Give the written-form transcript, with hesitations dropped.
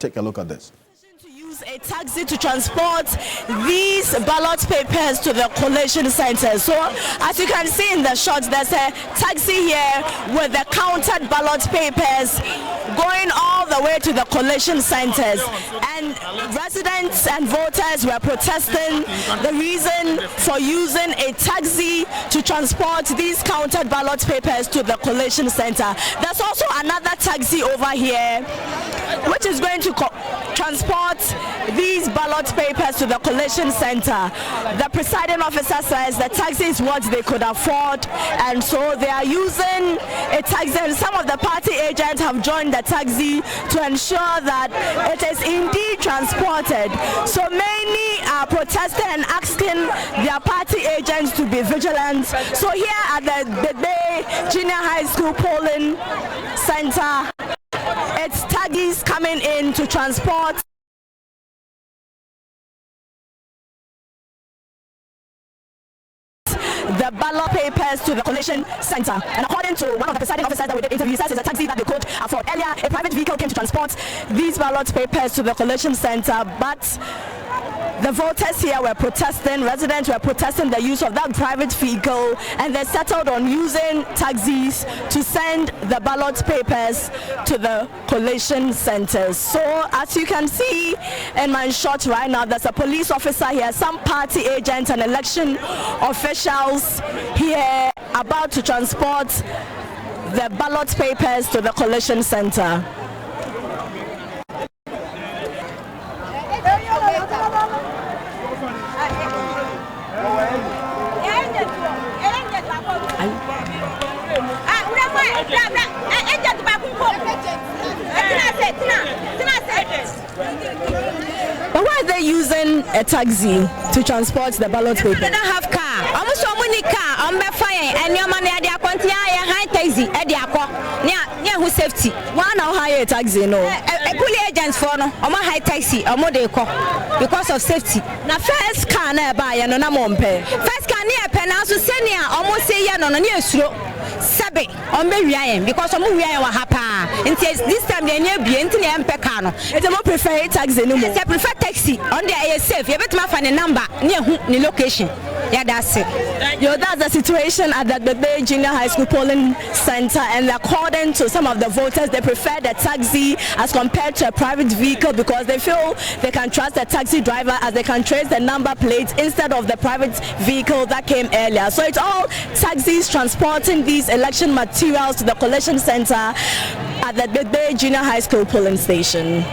Take a look at this. A taxi to transport these ballot papers to the collation center. So as you can see in the shots, there's a taxi here with the counted ballot papers going all the way to the collation centers, and residents and voters were protesting the reason for using a taxi to transport these counted ballot papers to the collation center. There's also another taxi over here which is going to transport these ballot papers to the collation center. The presiding officer says the taxi is what they could afford, and so they are using a taxi, and some of the party agents have joined the taxi to ensure that it is indeed transported. So many are protesting and asking their party agents to be vigilant. So here at the Bay Junior High School polling center, it's taxis coming in to transport the ballot papers to the collation center. And according to one of the presiding officers that we did interview, says it's a taxi that they could afford. Earlier, a private vehicle came to transport these ballot papers to the collation center, but the voters here were protesting, residents were protesting the use of that private vehicle, and they settled on using taxis to send the ballot papers to the collation centers. So as you can see in my shot right now, there's a police officer here, some party agents and election officials here about to transport the ballot papers to the collation center. But why are they using a taxi to transport the ballot paper? They don't have car. Almost so many car. I'm fire and your money at the account. High taxi at the account. Near who safety. Why now hire a taxi? No. A police agents for no. I'm a high taxi. I'm more because of safety. Now first car near buy and no more pay. First car near Penasu senior almost say yeah no near slow. Sabe on baby I am because I'm moving our hapa. And this time they near be into the Empecano. It's a more prefer taxi no more. I prefer taxi on the ASF. You better find a number near the location. Yeah, that's it. Yo, that's the situation at the Bay Junior High School polling center, and according to some of the voters, they prefer the taxi as compared to a private vehicle because they feel they can trust the taxi driver as they can trace the number plates instead of the private vehicle that came earlier. So it's all taxis transporting these election materials to the collection center at the Bay Junior High School polling station.